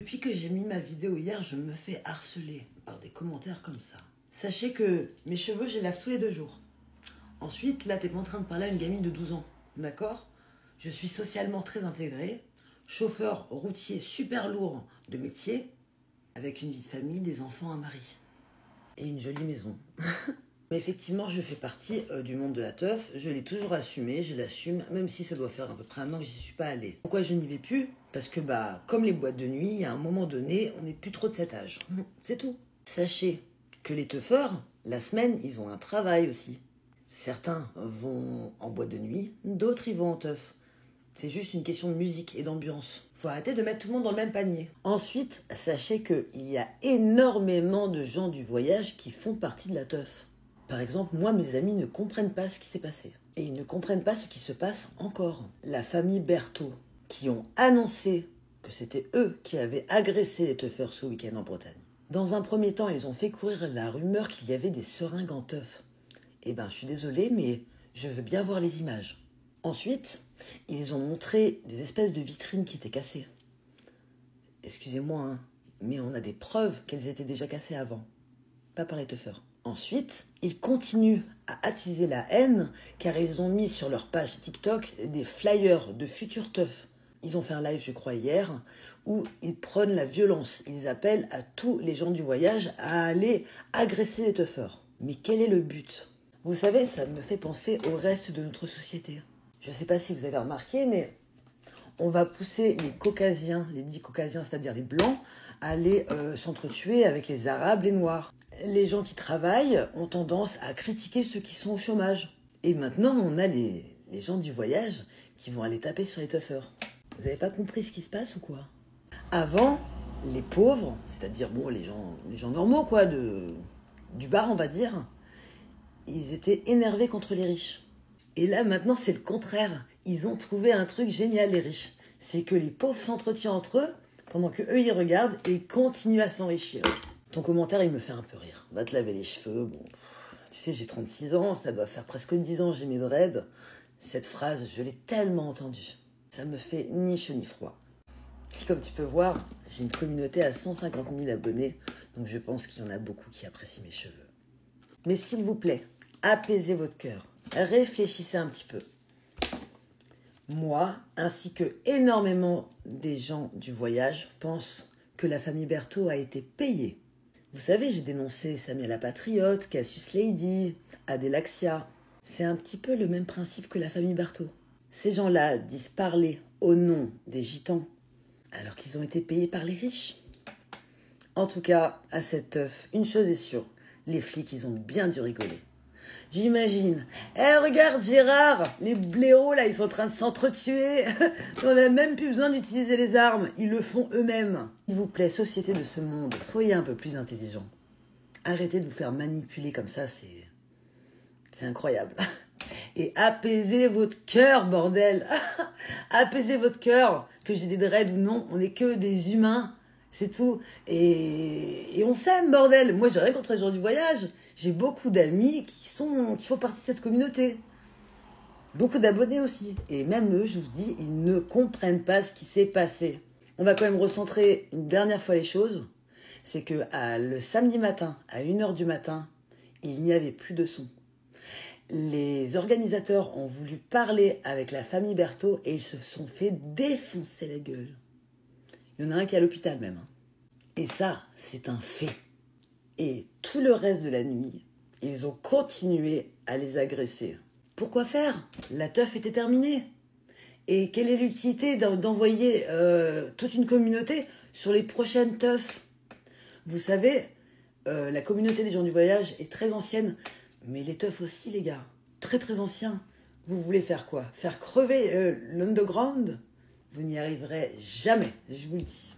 Depuis que j'ai mis ma vidéo hier, je me fais harceler par des commentaires comme ça. Sachez que mes cheveux, je les lave tous les 2 jours. Ensuite, là, t'es pas en train de parler à une gamine de 12 ans, d'accord? Je suis socialement très intégrée, chauffeur routier super lourd de métier, avec une vie de famille, des enfants, un mari. Et une jolie maison. Mais effectivement, je fais partie du monde de la teuf. Je l'ai toujours assumé, je l'assume, même si ça doit faire à peu près 1 an que j'y suis pas allée. Pourquoi je n'y vais plus? Parce que, comme les boîtes de nuit, à un moment donné, on n'est plus trop de cet âge. C'est tout. Sachez que les teufeurs, la semaine, ils ont un travail aussi. Certains vont en boîte de nuit, d'autres ils vont en teuf. C'est juste une question de musique et d'ambiance. Faut arrêter de mettre tout le monde dans le même panier. Ensuite, sachez qu'il y a énormément de gens du voyage qui font partie de la teuf. Par exemple, moi, mes amis ne comprennent pas ce qui s'est passé. Et ils ne comprennent pas ce qui se passe encore. La famille Berthaud, qui ont annoncé que c'était eux qui avaient agressé les teufeurs ce week-end en Bretagne. Dans un premier temps, ils ont fait courir la rumeur qu'il y avait des seringues en teuf. Eh ben, je suis désolée, mais je veux bien voir les images. Ensuite, ils ont montré des espèces de vitrines qui étaient cassées. Excusez-moi, hein, mais on a des preuves qu'elles étaient déjà cassées avant. Pas par les teufeurs. Ensuite, ils continuent à attiser la haine car ils ont mis sur leur page TikTok des flyers de futurs teufs. Ils ont fait un live, je crois, hier, où ils prônent la violence. Ils appellent à tous les gens du voyage à aller agresser les teufeurs. Mais quel est le but? Vous savez, ça me fait penser au reste de notre société. Je ne sais pas si vous avez remarqué, mais on va pousser les caucasiens, les dits caucasiens, c'est-à-dire les blancs, à aller s'entretuer avec les arabes, les noirs. Les gens qui travaillent ont tendance à critiquer ceux qui sont au chômage. Et maintenant, on a les gens du voyage qui vont aller taper sur les teufeurs. Vous n'avez pas compris ce qui se passe ou quoi? Avant, les pauvres, c'est-à-dire les gens normaux quoi, du bar on va dire, ils étaient énervés contre les riches. Et là maintenant c'est le contraire. Ils ont trouvé un truc génial les riches. C'est que les pauvres s'entretiennent entre eux pendant que eux ils regardent et ils continuent à s'enrichir. Ton commentaire il me fait un peu rire. Va te laver les cheveux. Bon, tu sais j'ai 36 ans, ça doit faire presque 10 ans que j'ai mes dreads. Cette phrase je l'ai tellement entendue. Ça me fait ni chaud ni froid. Et comme tu peux voir, j'ai une communauté à 150 000 abonnés, donc je pense qu'il y en a beaucoup qui apprécient mes cheveux. Mais s'il vous plaît, apaisez votre cœur, réfléchissez un petit peu. Moi, ainsi que énormément des gens du voyage, pensent que la famille Berthaud a été payée. Vous savez, j'ai dénoncé Samia la Patriote, Cassius Lady, Adélaxia. C'est un petit peu le même principe que la famille Berthaud. Ces gens-là disent parler au nom des gitans, alors qu'ils ont été payés par les riches. En tout cas, à cette teuf, une chose est sûre, les flics, ils ont bien dû rigoler. J'imagine. Regarde Gérard, les blaireaux là, ils sont en train de s'entretuer. On n'a même plus besoin d'utiliser les armes, ils le font eux-mêmes. S'il vous plaît, société de ce monde, soyez un peu plus intelligents. Arrêtez de vous faire manipuler comme ça, c'est incroyable. Et apaisez votre cœur, bordel. Apaisez votre cœur. Que j'ai des dreads ou non, on n'est que des humains. C'est tout. Et on s'aime, bordel. Moi, j'ai rien contre les gens du voyage. J'ai beaucoup d'amis qui font partie de cette communauté. Beaucoup d'abonnés aussi. Et même eux, je vous dis, ils ne comprennent pas ce qui s'est passé. On va quand même recentrer une dernière fois les choses. C'est que le samedi matin, à 1h du matin, il n'y avait plus de son. Les organisateurs ont voulu parler avec la famille Berthaud et ils se sont fait défoncer la gueule. Il y en a un qui est à l'hôpital même. Et ça, c'est un fait. Et tout le reste de la nuit, ils ont continué à les agresser. Pourquoi faire? La teuf était terminée. Et quelle est l'utilité d'envoyer toute une communauté sur les prochaines teufs? Vous savez, la communauté des gens du voyage est très ancienne. Mais les teufs aussi, les gars, très très anciens. Vous voulez faire quoi? Faire crever l'underground? Vous n'y arriverez jamais, je vous le dis.